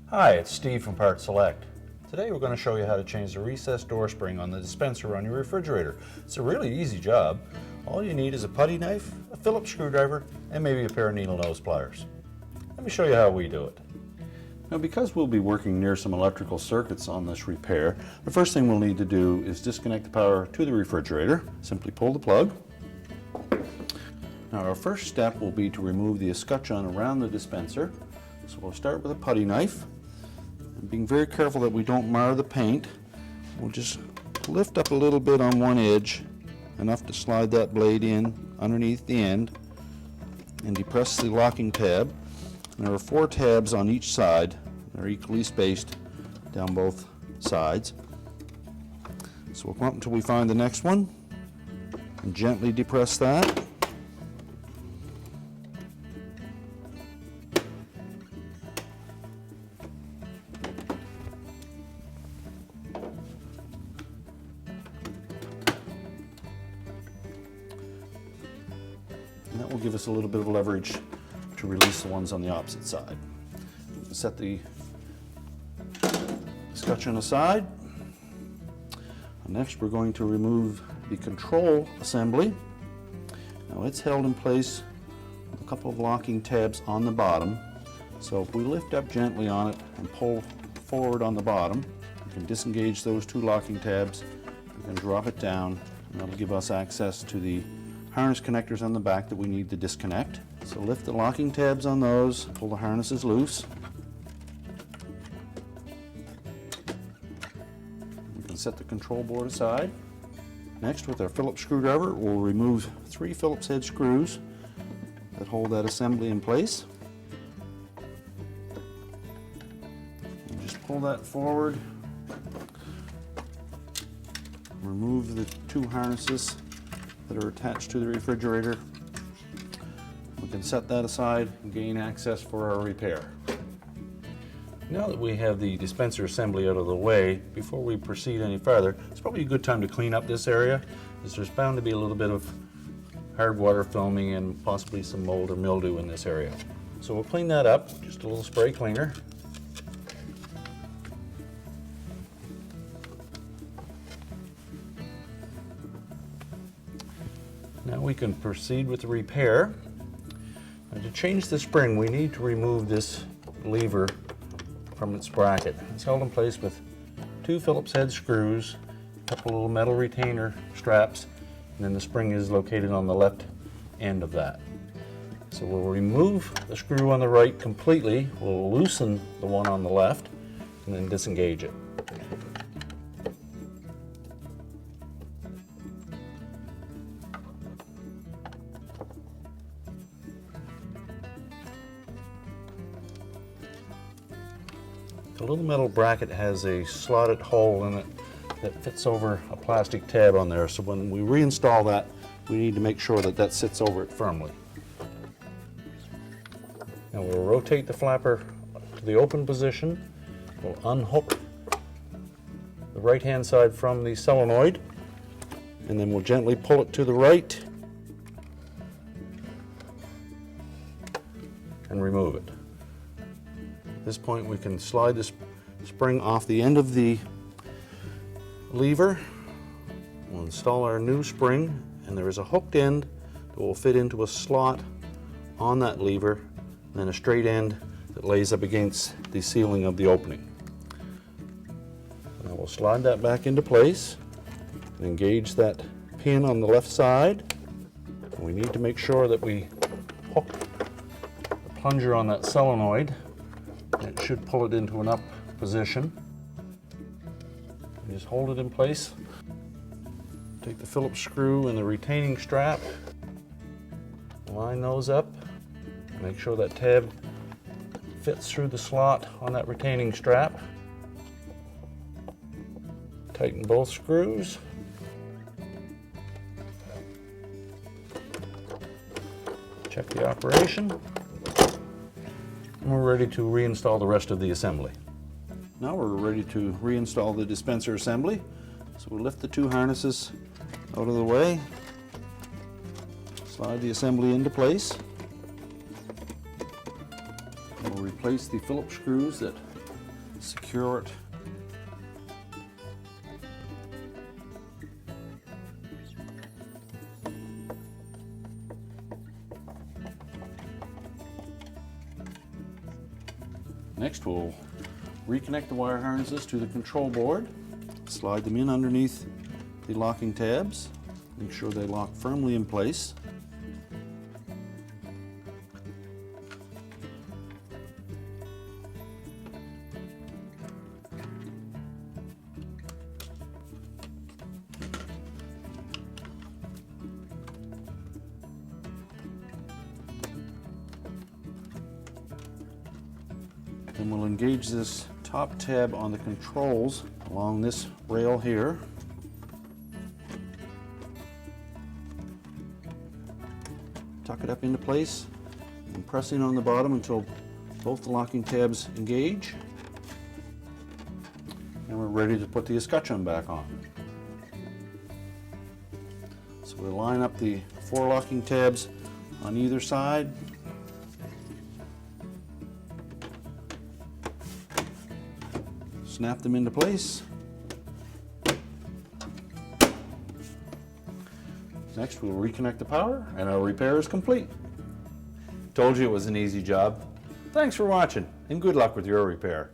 Hi, it's Steve from PartSelect. Today we're going to show you how to change the recessed door spring on the dispenser on your refrigerator. It's a really easy job. All you need is a putty knife, a Phillips screwdriver, and maybe a pair of needle nose pliers. Let me show you how we do it. Now, because we'll be working near some electrical circuits on this repair, the first thing we'll need to do is disconnect the power to the refrigerator. Simply pull the plug. Now, our first step will be to remove the escutcheon around the dispenser. So we'll start with a putty knife. And being very careful that we don't mar the paint, we'll just lift up a little bit on one edge, enough to slide that blade in underneath the end, and depress the locking tab. And there are 4 tabs on each side. They're equally spaced down both sides. So we'll come up until we find the next one and gently depress that. And that will give us a little bit of leverage to release the ones on the opposite side. Set the escutcheon aside. Next, we're going to remove the control assembly. Now, it's held in place with a couple of locking tabs on the bottom. So if we lift up gently on it and pull forward on the bottom, we can disengage those 2 locking tabs and drop it down, and that'll give us access to the harness connectors on the back that we need to disconnect. So lift the locking tabs on those, pull the harnesses loose. We can set the control board aside. Next, with our Phillips screwdriver, we'll remove 3 Phillips head screws that hold that assembly in place. And just pull that forward. Remove the 2 harnesses that are attached to the refrigerator. We can set that aside and gain access for our repair. Now that we have the dispenser assembly out of the way, before we proceed any further, it's probably a good time to clean up this area, because there's bound to be a little bit of hard water filming and possibly some mold or mildew in this area. So we'll clean that up, just a little spray cleaner. Now we can proceed with the repair. Now, to change the spring, we need to remove this lever from its bracket. It's held in place with 2 Phillips head screws, a couple little metal retainer straps, and then the spring is located on the left end of that. So we'll remove the screw on the right completely, we'll loosen the one on the left, and then disengage it. The little metal bracket has a slotted hole in it that fits over a plastic tab on there, so when we reinstall that, we need to make sure that that sits over it firmly. Now we'll rotate the flapper to the open position. We'll unhook the right-hand side from the solenoid, and then we'll gently pull it to the right and remove it. At this point, we can slide the spring off the end of the lever. We'll install our new spring, and there is a hooked end that will fit into a slot on that lever, and then a straight end that lays up against the ceiling of the opening. Now we'll slide that back into place and engage that pin on the left side. And we need to make sure that we hook the plunger on that solenoid. It should pull it into an up position. And just hold it in place. Take the Phillips screw and the retaining strap, line those up, make sure that tab fits through the slot on that retaining strap. Tighten both screws. Check the operation. We're ready to reinstall the rest of the assembly. Now we're ready to reinstall the dispenser assembly. So we'll lift the 2 harnesses out of the way, slide the assembly into place. We'll replace the Phillips screws that secure it. Next, we'll reconnect the wire harnesses to the control board. Slide them in underneath the locking tabs. Make sure they lock firmly in place. Then we'll engage this top tab on the controls along this rail here. Tuck it up into place and pressing on the bottom until both the locking tabs engage. And we're ready to put the escutcheon back on. So we'll line up the 4 locking tabs on either side. Snap them into place. Next, we'll reconnect the power, and our repair is complete. Told you it was an easy job. Thanks for watching, and good luck with your repair.